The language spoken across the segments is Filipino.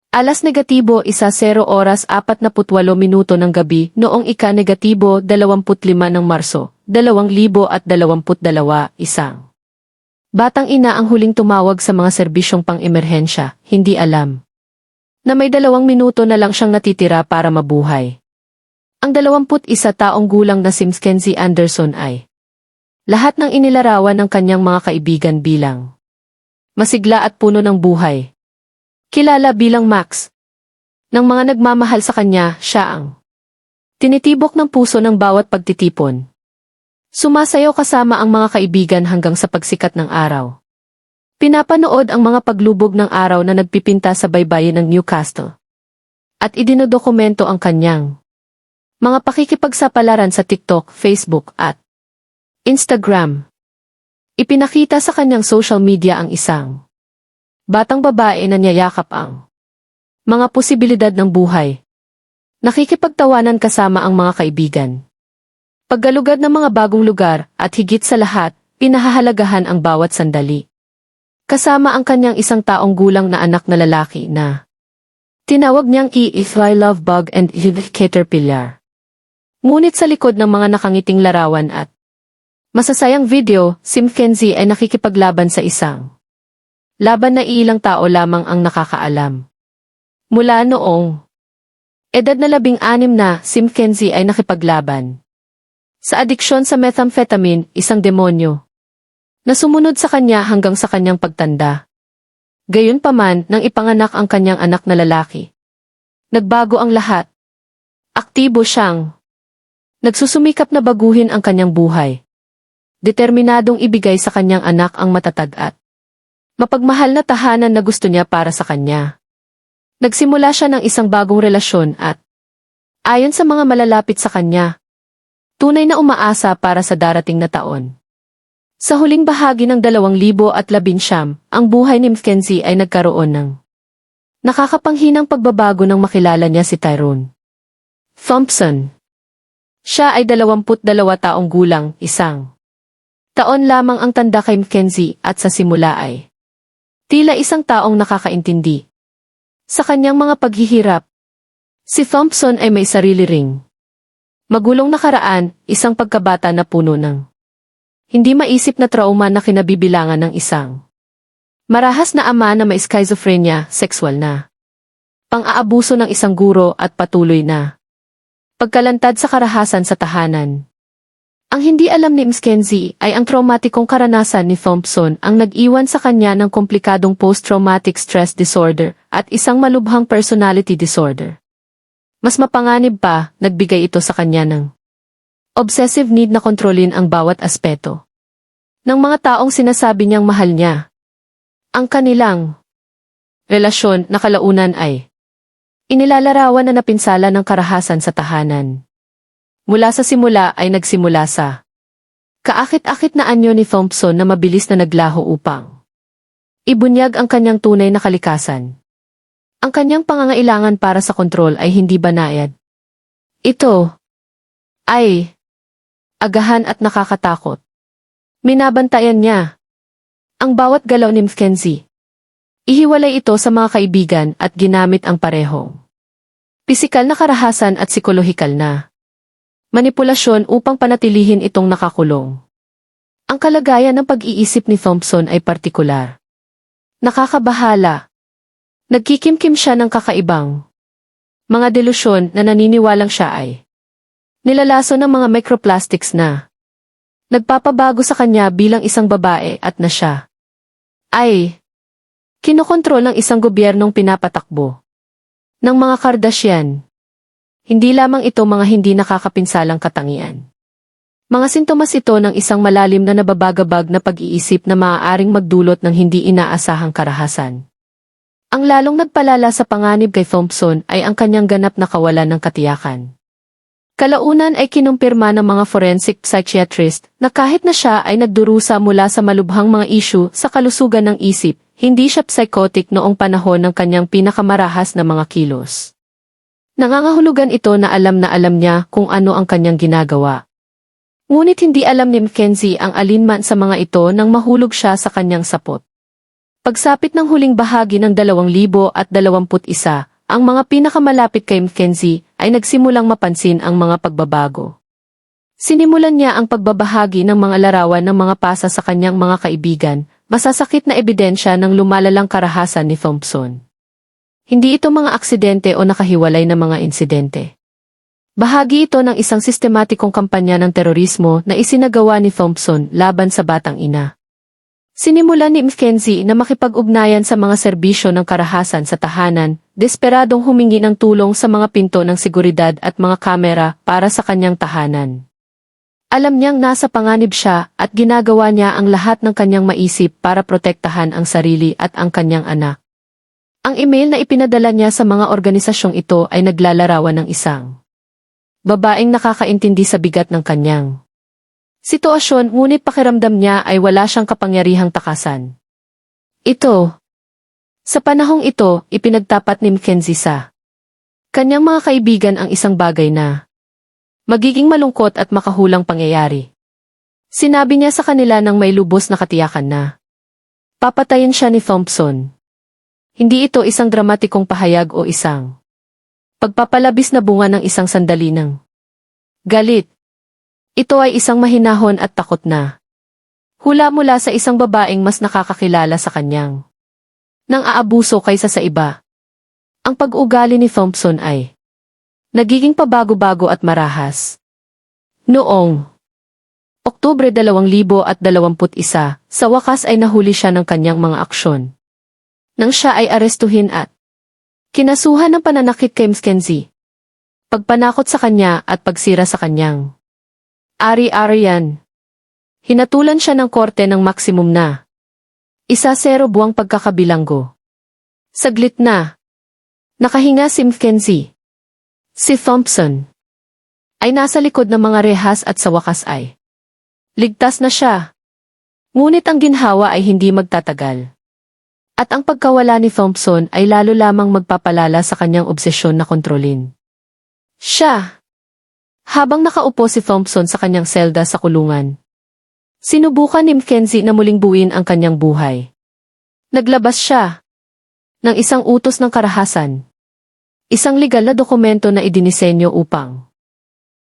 Alas negatibo 1:08 minuto ng gabi noong ika-negatibo 25 ng Marso, 2022, isang batang ina ang huling tumawag sa mga serbisyong pang-emerhensya, hindi alam na may 2 minuto na lang siyang natitira para mabuhay. Ang 21 taong gulang na si Mackenzie Anderson ay lahat ng inilarawan ng kanyang mga kaibigan bilang masigla at puno ng buhay. Kilala bilang Max. Ng mga nagmamahal sa kanya, siya ang tinitibok ng puso ng bawat pagtitipon. Sumasayaw kasama ang mga kaibigan hanggang sa pagsikat ng araw. Pinapanood ang mga paglubog ng araw na nagpipinta sa baybayin ng Newcastle. At idinodokumento ang kanyang mga pakikipagsapalaran sa TikTok, Facebook at Instagram. Ipinakita sa kanyang social media ang isang batang babae na niyayakap ang mga posibilidad ng buhay. Nakikipagtawanan kasama ang mga kaibigan. Paggalugad ng mga bagong lugar at higit sa lahat, pinahahalagahan ang bawat sandali. Kasama ang kanyang 1 taong gulang na anak na lalaki na tinawag niyang If I Love Bug and Caterpillar. Ngunit sa likod ng mga nakangiting larawan at masasayang video, si Mackenzie ay nakikipaglaban sa isang laban na ilang tao lamang ang nakakaalam. Mula noong edad na 16 na, si Mackenzie ay nakipaglaban sa adiksyon sa methamphetamine, isang demonyo na sumunod sa kanya hanggang sa kanyang pagtanda. Gayunpaman, nang ipanganak ang kanyang anak na lalaki, nagbago ang lahat. Aktibo siyang nagsusumikap na baguhin ang kanyang buhay. Determinadong ibigay sa kanyang anak ang matatag at mapagmahal na tahanan na gusto niya para sa kanya. Nagsimula siya ng isang bagong relasyon at, ayon sa mga malalapit sa kanya, tunay na umaasa para sa darating na taon. Sa huling bahagi ng 2019, ang buhay ni Mackenzie ay nagkaroon ng nakakapanghinang pagbabago nang makilala niya si Tyrone Thompson. Siya ay 22 taong gulang, 1 taon lamang ang tanda kay Mackenzie at sa simula ay tila isang taong nakakaintindi sa kanyang mga paghihirap. Si Thompson ay may sarili ring magulong nakaraan, isang pagkabata na puno ng hindi maisip na trauma na kinabibilangan ng isang marahas na ama na may schizophrenia, sexual na pang-aabuso ng isang guro at patuloy na pagkalantad sa karahasan sa tahanan. Ang hindi alam ni Mackenzie ay ang traumatikong karanasan ni Thompson ang nag-iwan sa kanya ng komplikadong post-traumatic stress disorder at isang malubhang personality disorder. Mas mapanganib pa, nagbigay ito sa kanya ng obsessive need na kontrolin ang bawat aspeto ng mga taong sinasabi niyang mahal niya. Ang kanilang relasyon na kalaunan ay inilalarawan na napinsala ng karahasan sa tahanan. Mula sa simula ay nagsimula sa kaakit-akit na anyo ni Thompson na mabilis na naglaho upang ibunyag ang kanyang tunay na kalikasan. Ang kanyang pangangailangan para sa kontrol ay hindi banayad. Ito ay agahan at nakakatakot. Minabantayan niya ang bawat galaw ni Mackenzie. Ihiwalay ito sa mga kaibigan at ginamit ang parehong pisikal na karahasan at psikolohikal na manipulasyon upang panatilihin itong nakakulong. Ang kalagayan ng pag-iisip ni Thompson ay partikular. Nakakabahala. Nagkikimkim siya ng kakaibang mga delusyon na naniniwalang siya ay nilalaso ng mga microplastics na nagpapabago sa kanya bilang isang babae at na siya ay kinokontrol ng isang gobyernong pinapatakbo ng mga Kardashian. Hindi lamang ito mga hindi nakakapinsalang katangian. Mga sintomas ito ng isang malalim na nababagabag na pag-iisip na maaaring magdulot ng hindi inaasahang karahasan. Ang lalong nagpalala sa panganib kay Thompson ay ang kanyang ganap na kawalan ng katiyakan. Kalaunan ay kinumpirma ng mga forensic psychiatrist na kahit na siya ay nagdurusa mula sa malubhang mga issue sa kalusugan ng isip, hindi siya psychotic noong panahon ng kanyang pinakamarahas na mga kilos. Nangangahulugan ito na alam niya kung ano ang kanyang ginagawa. Ngunit hindi alam ni Mackenzie ang alinman sa mga ito nang mahulog siya sa kanyang sapot. Pagsapit ng huling bahagi ng 2021, ang mga pinakamalapit kay Mackenzie ay nagsimulang mapansin ang mga pagbabago. Sinimulan niya ang pagbabahagi ng mga larawan ng mga pasa sa kanyang mga kaibigan, masasakit na ebidensya ng lumalalang karahasan ni Thompson. Hindi ito mga aksidente o nakahiwalay na mga insidente. Bahagi ito ng isang sistematikong kampanya ng terorismo na isinagawa ni Thompson laban sa batang ina. Sinimulan ni Mackenzie na makipag-ugnayan sa mga serbisyo ng karahasan sa tahanan, desperadong humingi ng tulong sa mga pinto ng seguridad at mga kamera para sa kanyang tahanan. Alam niyang nasa panganib siya at ginagawa niya ang lahat ng kanyang maisip para protektahan ang sarili at ang kanyang anak. Ang email na ipinadala niya sa mga organisasyong ito ay naglalarawan ng isang babaeng nakakaintindi sa bigat ng kanyang sitwasyon, ngunit pakiramdam niya ay wala siyang kapangyarihang takasan. Sa panahong ito, ipinagtapat ni Mackenzie sa kanyang mga kaibigan ang isang bagay na magiging malungkot at makahulang pangyayari. Sinabi niya sa kanila ng may lubos na katiyakan na papatayin siya ni Thompson. Hindi ito isang dramatikong pahayag o isang pagpapalabis na bunga ng isang sandali ng galit. Ito ay isang mahinahon at takot na hula mula sa isang babaeng mas nakakakilala sa kanyang nang aabuso kaysa sa iba. Ang pag-ugali ni Thompson ay nagiging pabago-bago at marahas. Noong Oktubre 2021, sa wakas ay nahuli siya ng kanyang mga aksyon. Nang siya ay arestuhin at kinasuhan ng pananakit kay Mackenzie, pagpanakot sa kanya at pagsira sa kanyang ari-arian. Hinatulan siya ng korte ng maksimum na 10 buwang pagkakabilanggo. Saglit na nakahinga si Mackenzie. Si Thompson ay nasa likod ng mga rehas at sa wakas ay ligtas na siya. Ngunit ang ginhawa ay hindi magtatagal. At ang pagkawala ni Thompson ay lalo lamang magpapalala sa kanyang obsesyon na kontrolin siya. Habang nakaupo si Thompson sa kanyang selda sa kulungan, sinubukan ni Mackenzie na muling buuin ang kanyang buhay. Naglabas siya ng isang utos ng karahasan. Isang legal na dokumento na idinisenyo upang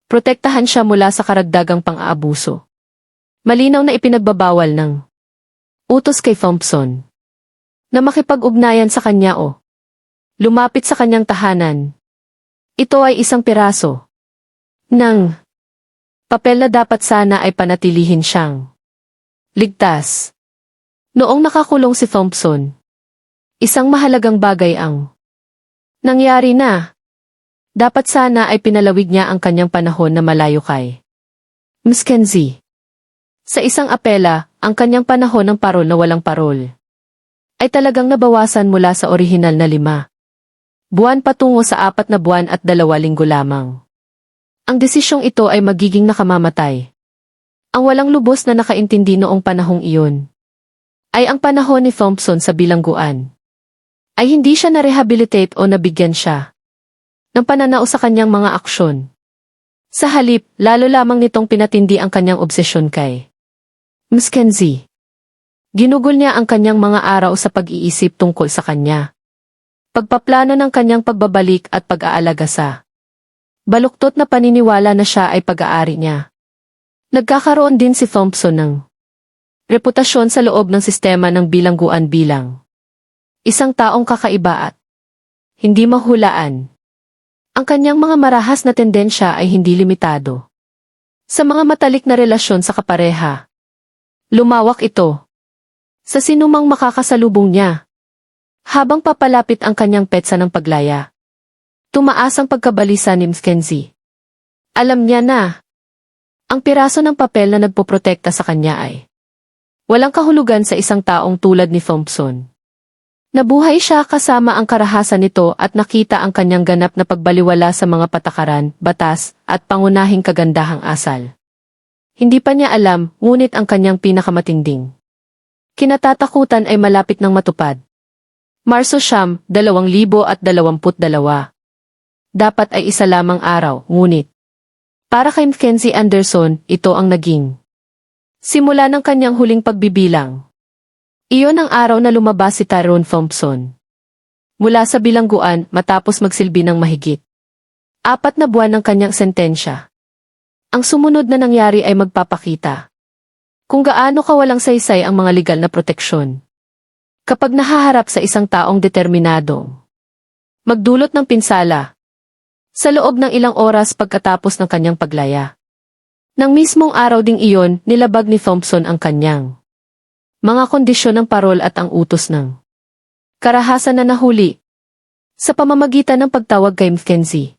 protektahan siya mula sa karagdagang pang-aabuso. Malinaw na ipinagbabawal ng utos kay Thompson na makipag-ugnayan sa kanya o lumapit sa kanyang tahanan. Ito ay isang piraso ng papel na dapat sana ay panatilihin siyang ligtas. Noong nakakulong si Thompson, isang mahalagang bagay ang nangyari na. Dapat sana ay pinalawig niya ang kanyang panahon na malayo kay Mackenzie. Sa isang apela, ang kanyang panahon ng parol na walang parol ay talagang nabawasan mula sa orihinal na 5 buwan patungo sa 4 na buwan at 2 linggo lamang. Ang desisyong ito ay magiging nakamamatay. Ang walang lubos na nakaintindi noong panahong iyon ay ang panahon ni Thompson sa bilangguan. Ay hindi siya na-rehabilitate o nabigyan siya ng pananao sa kanyang mga aksyon. Sa halip, lalo lamang nitong pinatindi ang kanyang obsesyon kay Mackenzie. Ginugol niya ang kanyang mga araw sa pag-iisip tungkol sa kanya. Pagpaplano ng kanyang pagbabalik at pag-aalaga sa baluktot na paniniwala na siya ay pag-aari niya. Nagkakaroon din si Thompson ng reputasyon sa loob ng sistema ng bilangguan bilang isang taong kakaiba at hindi mahulaan. Ang kanyang mga marahas na tendensya ay hindi limitado sa mga matalik na relasyon sa kapareha. Lumawak ito sa sinumang makakasalubong niya. Habang papalapit ang kanyang petsa ng paglaya, tumaas ang pagkabalisa ni Mackenzie. Alam niya na ang piraso ng papel na nagpoprotekta sa kanya ay walang kahulugan sa isang taong tulad ni Thompson. Nabuhay siya kasama ang karahasan nito at nakita ang kanyang ganap na pagbaliwala sa mga patakaran, batas, at pangunahing kagandahang asal. Hindi pa niya alam, ngunit ang kanyang pinakamatinding kinatatakutan ay malapit ng matupad. Marso 2022. Dapat ay isa lamang araw, ngunit para kay Mackenzie Anderson, ito ang naging simula ng kanyang huling pagbibilang. Iyon ang araw na lumabas si Tyrone Thompson mula sa bilangguan matapos magsilbi ng mahigit 4 na buwan ng kanyang sentensya. Ang sumunod na nangyari ay magpapakita kung gaano kawalang saysay ang mga legal na proteksyon kapag nahaharap sa isang taong determinadong magdulot ng pinsala sa loob ng ilang oras pagkatapos ng kanyang paglaya. Nang mismong araw ding iyon, nilabag ni Thompson ang kanyang mga kondisyon ng parol at ang utos ng karahasan na nahuli sa pamamagitan ng pagtawag kay Mackenzie.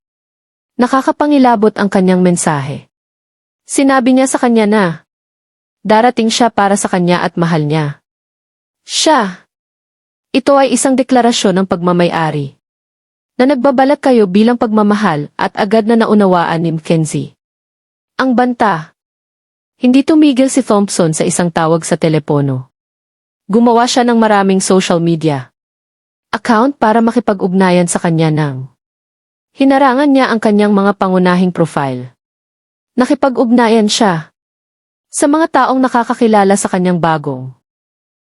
Nakakapangilabot ang kanyang mensahe. Sinabi niya sa kanya na darating siya para sa kanya at mahal niya siya. Ito ay isang deklarasyon ng pagmamay-ari na nagbabalak kayo bilang pagmamahal at agad na naunawaan ni Mackenzie ang banta. Hindi tumigil si Thompson sa isang tawag sa telepono. Gumawa siya ng maraming social media account para makipag-ugnayan sa kanya ng hinarangan niya ang kanyang mga pangunahing profile. Nakipag-ugnayan siya sa mga taong nakakakilala sa kanyang bagong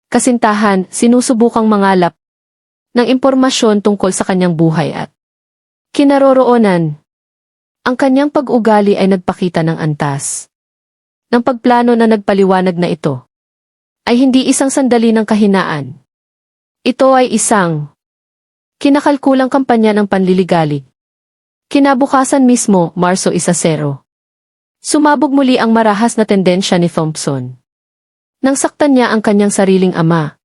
kasintahan, sinusubukang mangalap ng impormasyon tungkol sa kanyang buhay at kinaroroonan. Ang kanyang pag-ugali ay nagpakita ng antas ng pagplano na nagpaliwanag na ito ay hindi isang sandali ng kahinaan. Ito ay isang kinakalkulang kampanya ng panliligalig. Kinabukasan mismo, Marso 1-0. Sumabog muli ang marahas na tendensya ni Thompson nang saktan niya ang kanyang sariling ama.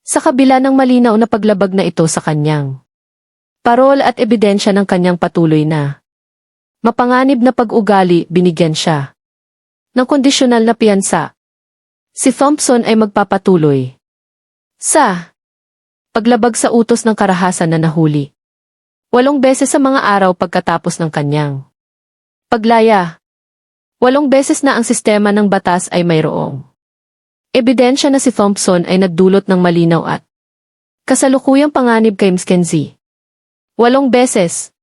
Sa kabila ng malinaw na paglabag na ito sa kanyang parol at ebidensya ng kanyang patuloy na mapanganib na pag-ugali, binigyan siya ng kondisyonal na piyansa. Si Thompson ay magpapatuloy sa paglabag sa utos ng karahasan na nahuli 8 beses sa mga araw pagkatapos ng kanyang paglaya. 8 beses na ang sistema ng batas ay mayroong ebidensya na si Thompson ay nagdulot ng malinaw at kasalukuyang panganib kay Mackenzie. 8 beses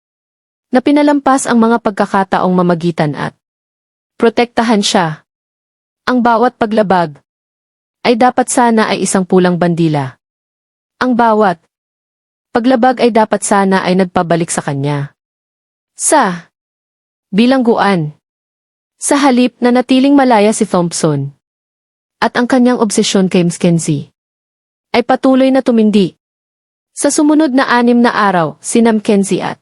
na pinalampas ang mga pagkakataong mamagitan at protektahan siya. Ang bawat paglabag ay dapat sana ay isang pulang bandila. Ang bawat paglabag ay dapat sana ay nagpabalik sa kanya sa bilangguan. Sa halip na natiling malaya si Thompson at ang kanyang obsesyon kay Mackenzie ay patuloy na tumindi. Sa sumunod na 6 na araw, sina Mackenzie at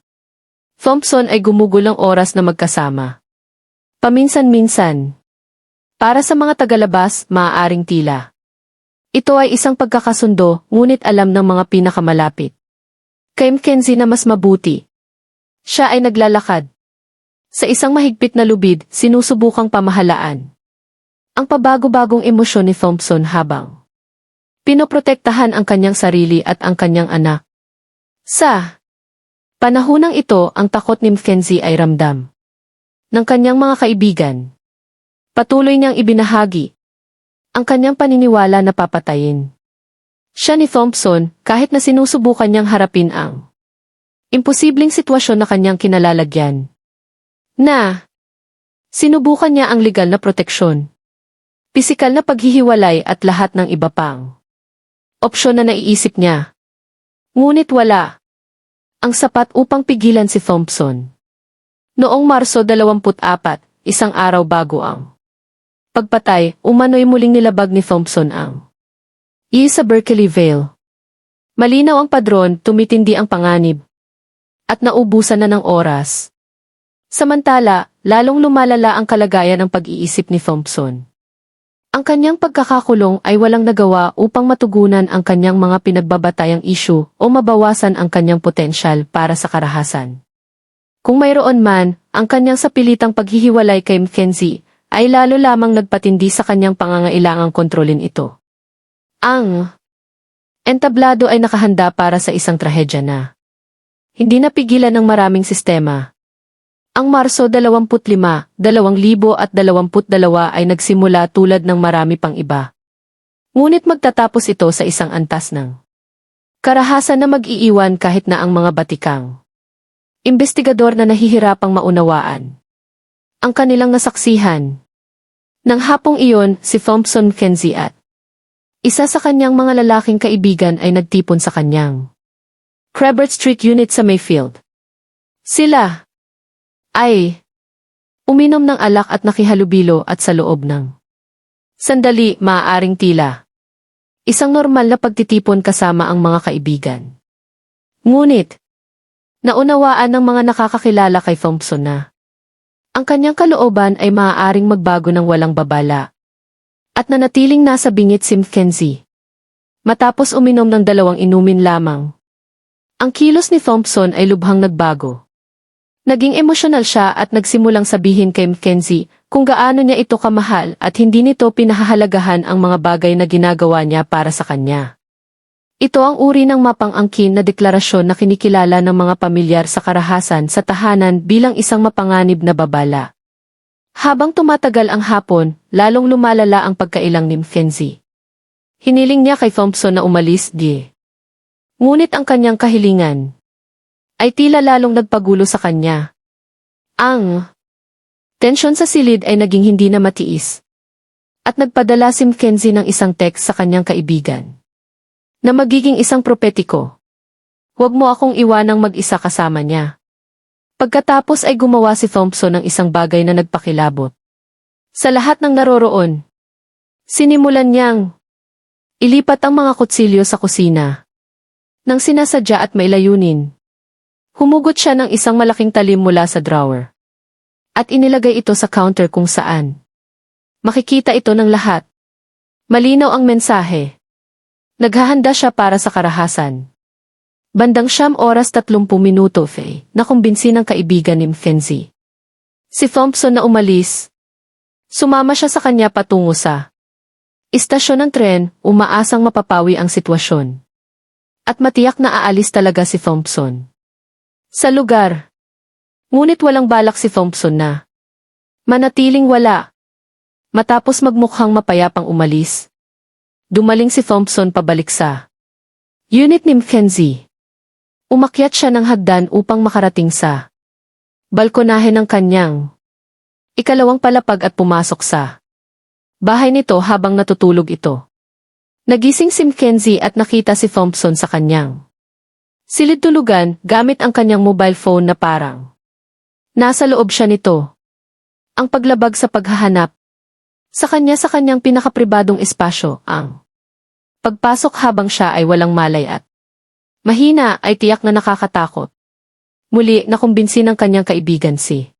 Thompson ay gumugol ng oras na magkasama. Paminsan-minsan. Para sa mga tagalabas, maaaring tila ito ay isang pagkakasundo, ngunit alam ng mga pinakamalapit kay Mackenzie na mas mabuti siya ay naglalakad sa isang mahigpit na lubid, sinusubukang pamahalaan ang pabago-bagong emosyon ni Thompson habang pinoprotektahan ang kanyang sarili at ang kanyang anak. Sa panahonang ito, ang takot ni Mackenzie ay ramdam ng kanyang mga kaibigan. Patuloy niyang ibinahagi ang kanyang paniniwala na papatayin siya ni Thompson kahit na sinusubukan niyang harapin ang imposibleng sitwasyon na kanyang kinalalagyan. Na sinubukan niya ang legal na proteksyon, pisikal na paghihiwalay at lahat ng iba pang opsyon na naiisip niya. Ngunit wala ang sapat upang pigilan si Thompson. Noong Marso 24, isang araw bago ang pagpatay, umano'y muling nilabag ni Thompson ang sa Berkeley Vale. Malinaw ang padron, tumitindi ang panganib at naubusan na ng oras. Samantala, lalong lumalala ang kalagayan ng pag-iisip ni Thompson. Ang kanyang pagkakakulong ay walang nagawa upang matugunan ang kanyang mga pinagbabatayang isyu o mabawasan ang kanyang potensyal para sa karahasan. Kung mayroon man, ang kanyang sapilitang paghihiwalay kay Mackenzie ay lalo lamang nagpatindi sa kanyang pangangailangang kontrolin ito. Ang entablado ay nakahanda para sa isang trahedya na hindi napigilan ng maraming sistema. Ang Marso 25, 2022 ay nagsimula tulad ng marami pang iba. Ngunit magtatapos ito sa isang antas ng karahasan na mag-iiwan kahit na ang mga batikang investigador na nahihirapang maunawaan ang kanilang nasaksihan. Nang hapong iyon, si Thompson, Mackenzie at Isa sa kanyang mga lalaking kaibigan ay nagtipon sa kanyang Crebert Street unit sa Mayfield. Sila ay uminom ng alak at nakihalubilo at sa loob ng sandali maaaring tila isang normal na pagtitipon kasama ang mga kaibigan. Ngunit, naunawaan ng mga nakakakilala kay Thompson na ang kanyang kalooban ay maaaring magbago ng walang babala at nanatiling nasa bingit si Mackenzie. Matapos uminom ng 2 inumin lamang, ang kilos ni Thompson ay lubhang nagbago. Naging emosyonal siya at nagsimulang sabihin kay Mackenzie kung gaano niya ito kamahal at hindi nito pinahahalagahan ang mga bagay na ginagawa niya para sa kanya. Ito ang uri ng mapang-angkin na deklarasyon na kinikilala ng mga pamilyar sa karahasan sa tahanan bilang isang mapanganib na babala. Habang tumatagal ang hapon, lalong lumalala ang pagkailang ni Mackenzie. Hiniling niya kay Thompson na umalis ngunit ang kanyang kahilingan ay tila lalong nagpagulo sa kanya. Ang tensyon sa silid ay naging hindi na matiis. At nagpadala si Mackenzie ng isang text sa kanyang kaibigan na magiging isang propetiko. Huwag mo akong iwanang mag-isa kasama niya. Pagkatapos ay gumawa si Thompson ng isang bagay na nagpakilabot. Sa lahat ng naroroon, sinimulan niyang ilipat ang mga kutsilyo sa kusina. Nang sinasadya at may layunin, humugot siya ng isang malaking talim mula sa drawer. At inilagay ito sa counter kung saan makikita ito ng lahat. Malinaw ang mensahe. Naghahanda siya para sa karahasan. Bandang 9:30 nakumbinsi ng kaibigan ni Mackenzie. Si Thompson na umalis. Sumama siya sa kanya patungo sa istasyon ng tren, umaasang mapapawi ang sitwasyon. At matiyak na aalis talaga si Thompson sa lugar. Ngunit walang balak si Thompson na manatiling wala. Matapos magmukhang mapayapang umalis, dumaling si Thompson pabalik sa unit ni Mackenzie. Umakyat siya ng hagdan upang makarating sa balkonahe ng kanyang ikalawang palapag at pumasok sa bahay nito habang natutulog ito. Nagising si Mackenzie at nakita si Thompson sa kanyang silid tulugan gamit ang kanyang mobile phone na parang nasa loob siya nito. Ang paglabag sa paghahanap sa kanyang pinakapribadong espasyo, ang pagpasok habang siya ay walang malay at mahina ay tiyak na nakakatakot. Muli nakumbinsi ng kanyang kaibigan si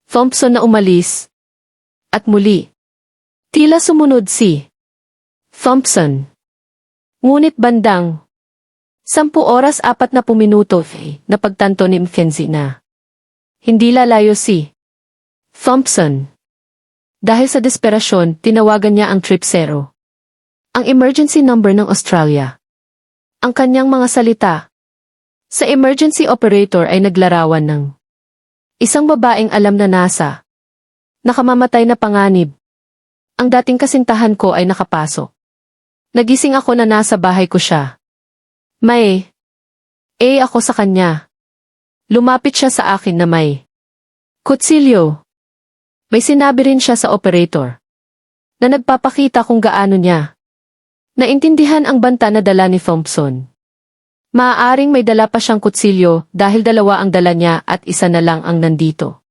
Thompson na umalis. At muli, tila sumunod si Thompson. Ngunit bandang 10:40 na pagtanto ni Mackenzie na hindi lalayo si Thompson. Dahil sa desperasyon, tinawagan niya ang 000, ang emergency number ng Australia. Ang kanyang mga salita sa emergency operator ay naglarawan ng isang babaeng alam na nasa nakamamatay na panganib. Ang dating kasintahan ko ay nakapasok. Nagising ako na nasa bahay ko siya. May ako sa kanya. Lumapit siya sa akin na may kutsilyo. May sinabi rin siya sa operator na nagpapakita kung gaano niya naintindihan ang banta na dala ni Thompson. Maaaring may dala pa siyang kutsilyo dahil 2 ang dala niya at 1 na lang ang nandito.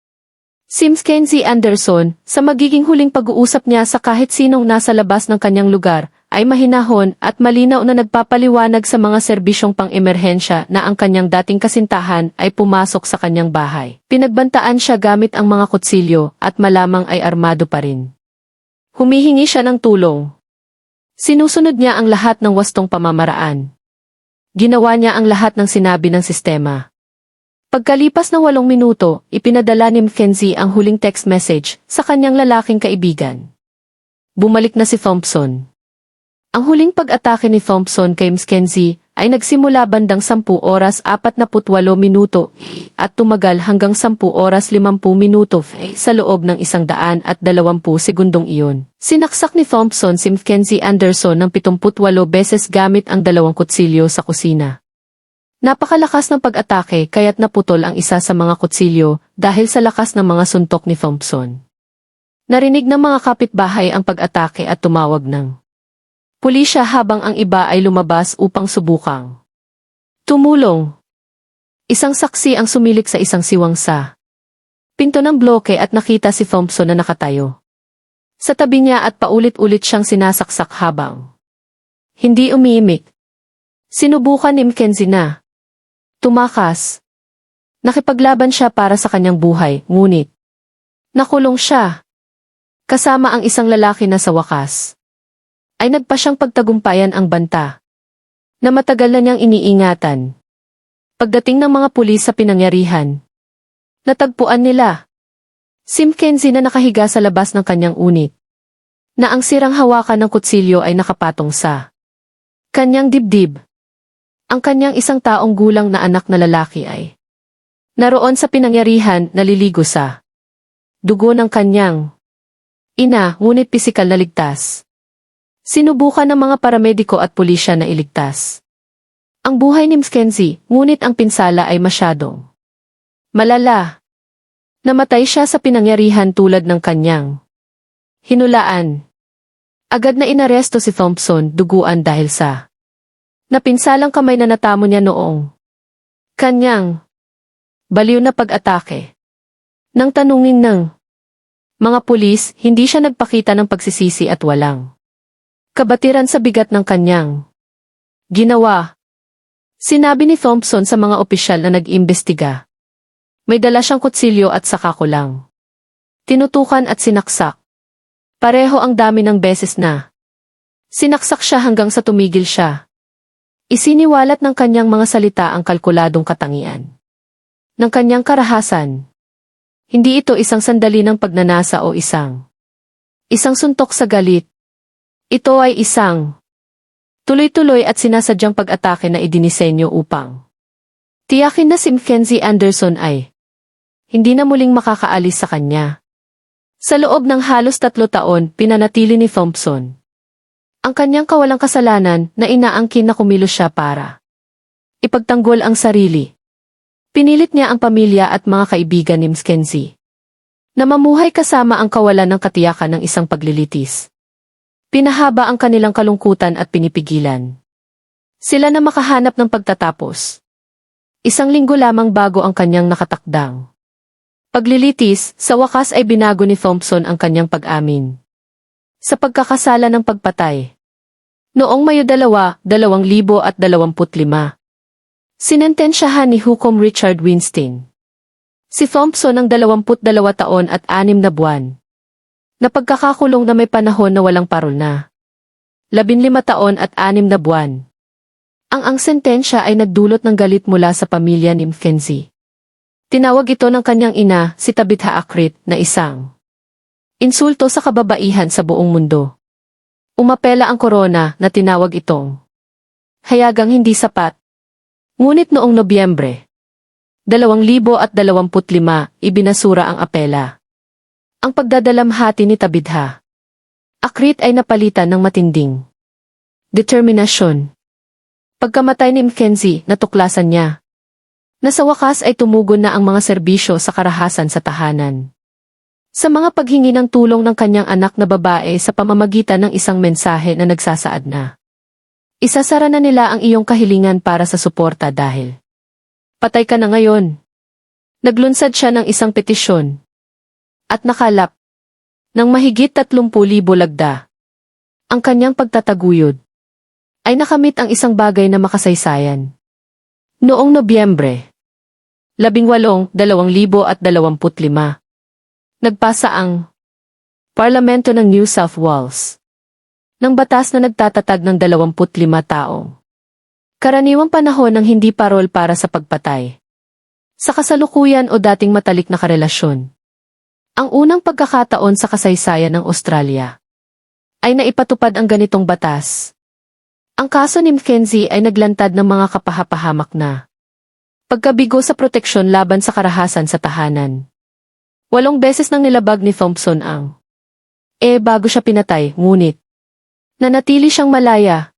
Si Mackenzie Anderson, sa magiging huling pag-uusap niya sa kahit sinong nasa labas ng kanyang lugar, ay mahinahon at malinaw na nagpapaliwanag sa mga serbisyong pang-emerhensya na ang kanyang dating kasintahan ay pumasok sa kanyang bahay. Pinagbantaan siya gamit ang mga kutsilyo at malamang ay armado pa rin. Humihingi siya ng tulong. Sinusunod niya ang lahat ng wastong pamamaraan. Ginawa niya ang lahat ng sinabi ng sistema. Pagkalipas ng 8 minuto, ipinadala ni Mackenzie ang huling text message sa kanyang lalaking kaibigan. Bumalik na si Thompson. Ang huling pag-atake ni Thompson kay Mackenzie ay nagsimula bandang 10:48 at tumagal hanggang 10:50 sa loob ng 120 segundong iyon. Sinaksak ni Thompson si Mackenzie Anderson ng 78 beses gamit ang 2 kutsilyo sa kusina. Napakalakas ng pag-atake kaya't naputol ang isa sa mga kutsilyo dahil sa lakas ng mga suntok ni Thompson. Narinig ng mga kapitbahay ang pag-atake at tumawag ng Pulisya habang ang iba ay lumabas upang subukang tumulong. Isang saksi ang sumilik sa isang siwang sa pinto ng bloke at nakita si Thompson na nakatayo sa tabi niya at paulit-ulit siyang sinasaksak habang hindi umiimik. Sinubukan ni Mackenzie na tumakas. Nakipaglaban siya para sa kanyang buhay, ngunit nakulong siya. Kasama ang isang lalaki na sa wakas ay nagpa siyang pagtagumpayan ang banta na matagal na niyang iniingatan. Pagdating ng mga pulis sa pinangyarihan, natagpuan nila si Mackenzie na nakahiga sa labas ng kanyang unit, na ang sirang hawakan ng kutsilyo ay nakapatong sa kanyang dibdib. Ang kanyang isang taong gulang na anak na lalaki ay naroon sa pinangyarihan, naliligo sa dugo ng kanyang ina, ngunit pisikal na ligtas. Sinubukan ng mga paramediko at pulisya na iligtas ang buhay ni Mackenzie, ngunit ang pinsala ay masyadong malala. Namatay siya sa pinangyarihan tulad ng kanyang hinulaan. Agad na inaresto si Thompson, duguan dahil sa napinsalang kamay na natamo niya noong kanyang baliw na pag-atake. Nang tanungin ng mga pulis, hindi siya nagpakita ng pagsisisi at walang kabatiran sa bigat ng kanyang ginawa. Sinabi ni Thompson sa mga opisyal na nag-imbestiga, may dala siyang kutsilyo at saka ko lang tinutukan at sinaksak. Pareho ang dami ng beses na sinaksak siya hanggang sa tumigil siya. Isiniwalat ng kanyang mga salita ang kalkuladong katangian ng kanyang karahasan. Hindi ito isang sandali ng pagnanasa o isang suntok sa galit. Ito ay isang tuloy-tuloy at sinasadyang pag-atake na idinisenyo upang tiyakin na si Mackenzie Anderson ay hindi na muling makakaalis sa kanya. Sa loob ng halos 3 taon, pinanatili ni Thompson ang kanyang kawalang kasalanan na inaangkin na kumilos siya para ipagtanggol ang sarili. Pinilit niya ang pamilya at mga kaibigan ni Mackenzie na mamuhay kasama ang kawalan ng katiyakan ng isang paglilitis. Pinahaba ang kanilang kalungkutan at pinipigilan sila na makahanap ng pagtatapos. 1 linggo lamang bago ang kanyang nakatakdang paglilitis, sa wakas ay binago ni Thompson ang kanyang pag-amin sa pagkakasala ng pagpatay. Noong Mayo 2, 2025, sinentensyahan ni Hukom Richard Weinstein si Thompson ng 22 taon at 6 na buwan na pagkakakulong na may panahon na walang parol na 15 taon at 6 na buwan. Ang sentensya ay nagdulot ng galit mula sa pamilya ni Mackenzie. Tinawag ito ng kanyang ina, si Tabitha Akrit, na isang insulto sa kababaihan sa buong mundo. Umapela ang korona na tinawag itong hayagang hindi sapat. Ngunit noong Nobyembre 2025, ibinasura ang apela. Ang pagdadalamhati ni Tabitha Akrit ay napalitan ng matinding determinasyon. Pagkamatay ni Mackenzie, natuklasan niya na sa wakas ay tumugon na ang mga serbisyo sa karahasan sa tahanan. Sa mga paghingi ng tulong ng kanyang anak na babae sa pamamagitan ng isang mensahe na nagsasaad na isasara na nila ang iyong kahilingan para sa suporta dahil patay ka na ngayon. Naglunsad siya ng isang petisyon at nakalap ng mahigit 30,000 lagda. Ang kanyang pagtataguyod ay nakamit ang isang bagay na makasaysayan. Noong Nobyembre 18, 2025, nagpasa ang Parlamento ng New South Wales ng batas na nagtatatag ng 25 taong karaniwang panahon ng hindi parol para sa pagpatay sa kasalukuyan o dating matalik na karelasyon. Ang unang pagkakataon sa kasaysayan ng Australia ay naipatupad ang ganitong batas. Ang kaso ni Mackenzie ay naglantad ng mga kapahapahamak na pagkabigo sa proteksyon laban sa karahasan sa tahanan. 8 beses nang nilabag ni Thompson ang bago siya pinatay, ngunit nanatili siyang malaya.